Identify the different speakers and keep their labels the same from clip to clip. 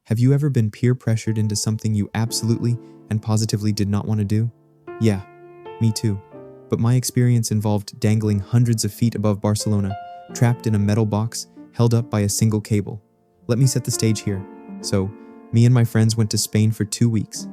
Speaker 1: Have you ever been peer pressured into something you absolutely and positively did not want to do? Yeah, me too. But my experience involved dangling hundreds of feet above Barcelona, trapped in a metal box held up by a single cable. Let me set the stage here. So, me and my friends went to Spain for 2 weeks.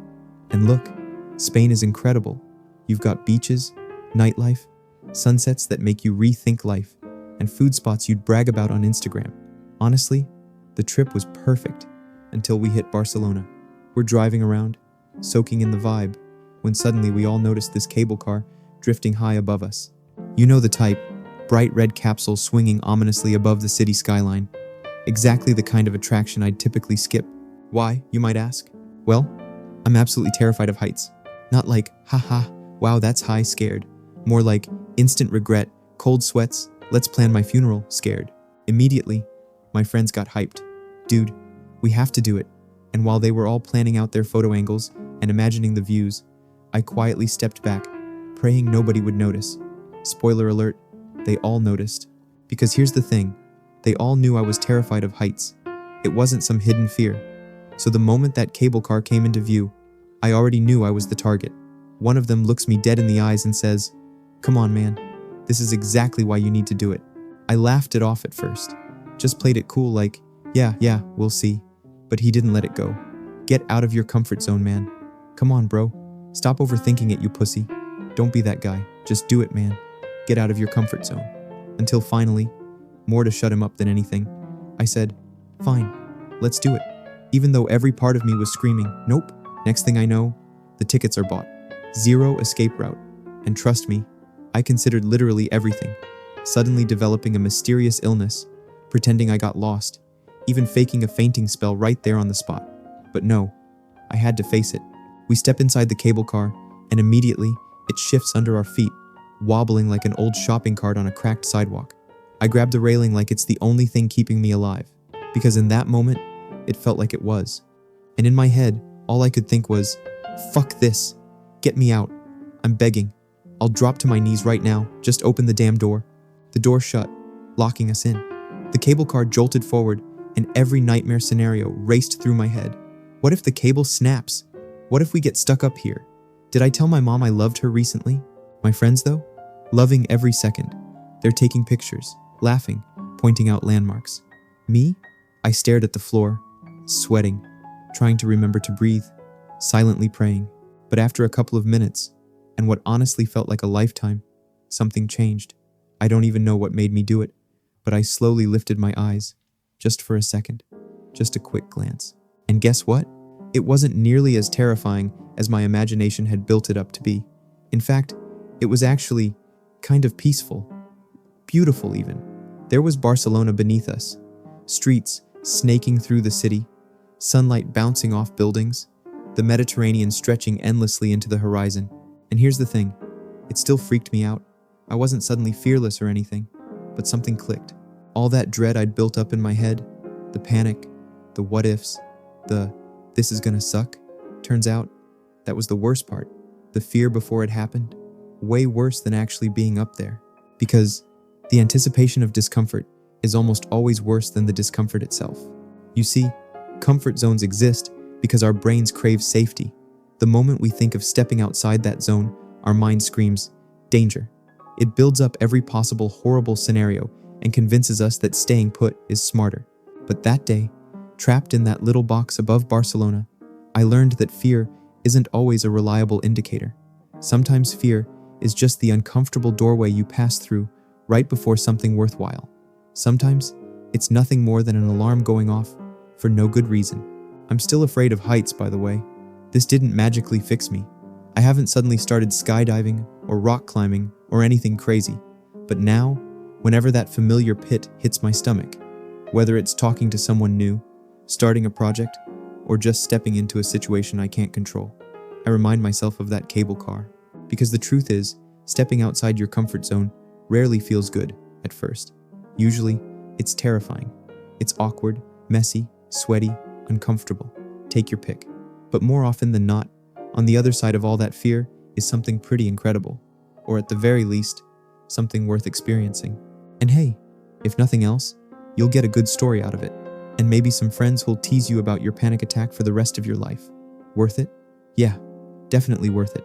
Speaker 1: And look, Spain is incredible. You've got beaches, nightlife, sunsets that make you rethink life, and food spots you'd brag about on Instagram. Honestly, the trip was perfect until we hit Barcelona. We're driving around, soaking in the vibe, when suddenly we all noticed this cable car drifting high above us. You know the type, bright red capsule swinging ominously above the city skyline. Exactly the kind of attraction I'd typically skip. Why, you might ask? Well, I'm absolutely terrified of heights. Not like, haha, wow, that's high, scared. More like, instant regret, cold sweats, let's plan my funeral, scared. Immediately, my friends got hyped. Dude, we have to do it. And while they were all planning out their photo angles and imagining the views, I quietly stepped back, praying nobody would notice. Spoiler alert, they all noticed. Because here's the thing, they all knew I was terrified of heights. It wasn't some hidden fear. So the moment that cable car came into view, I already knew I was the target. One of them looks me dead in the eyes and says, "Come on, man, this is exactly why you need to do it." I laughed it off at first, just played it cool like, yeah, we'll see. But he didn't let it go. Get out of your comfort zone, man. Come on, bro. Stop overthinking it, you pussy. Don't be that guy. Just do it, man. Get out of your comfort zone. Until finally, more to shut him up than anything, I said, fine, let's do it. Even though every part of me was screaming, nope. Next thing I know, the tickets are bought. 0 escape route. And trust me, I considered literally everything. Suddenly developing a mysterious illness, pretending I got lost, even faking a fainting spell right there on the spot. But no, I had to face it. We step inside the cable car, and immediately, it shifts under our feet, wobbling like an old shopping cart on a cracked sidewalk. I grab the railing like it's the only thing keeping me alive, because in that moment, it felt like it was. And in my head, all I could think was, fuck this. Get me out. I'm begging. I'll drop to my knees right now. Just open the damn door. The door shut, locking us in. The cable car jolted forward, and every nightmare scenario raced through my head. What if the cable snaps? What if we get stuck up here? Did I tell my mom I loved her recently? My friends, though? Loving every second. They're taking pictures, laughing, pointing out landmarks. Me? I stared at the floor, sweating, trying to remember to breathe, silently praying. But after a couple of minutes, and what honestly felt like a lifetime, something changed. I don't even know what made me do it, but I slowly lifted my eyes, just for a second, just a quick glance. And guess what? It wasn't nearly as terrifying as my imagination had built it up to be. In fact, it was actually kind of peaceful, beautiful even. There was Barcelona beneath us, streets snaking through the city, sunlight bouncing off buildings, the Mediterranean stretching endlessly into the horizon. And here's the thing, it still freaked me out. I wasn't suddenly fearless or anything, but something clicked. All that dread I'd built up in my head, the panic, the what ifs, the this is gonna suck, turns out that was the worst part. The fear before it happened, way worse than actually being up there. Because the anticipation of discomfort is almost always worse than the discomfort itself. You see, comfort zones exist because our brains crave safety. The moment we think of stepping outside that zone, our mind screams, danger. It builds up every possible horrible scenario and convinces us that staying put is smarter. But that day, trapped in that little box above Barcelona, I learned that fear isn't always a reliable indicator. Sometimes fear is just the uncomfortable doorway you pass through right before something worthwhile. Sometimes it's nothing more than an alarm going off for no good reason. I'm still afraid of heights, by the way. This didn't magically fix me. I haven't suddenly started skydiving or rock climbing or anything crazy. But now, whenever that familiar pit hits my stomach, whether it's talking to someone new, starting a project, or just stepping into a situation I can't control, I remind myself of that cable car. Because the truth is, stepping outside your comfort zone rarely feels good at first. Usually, it's terrifying. It's awkward, messy, sweaty, uncomfortable. Take your pick. But more often than not, on the other side of all that fear is something pretty incredible. Or at the very least, something worth experiencing. And hey, if nothing else, you'll get a good story out of it. and maybe some friends who'll tease you about your panic attack for the rest of your life. Worth it? Yeah, definitely worth it.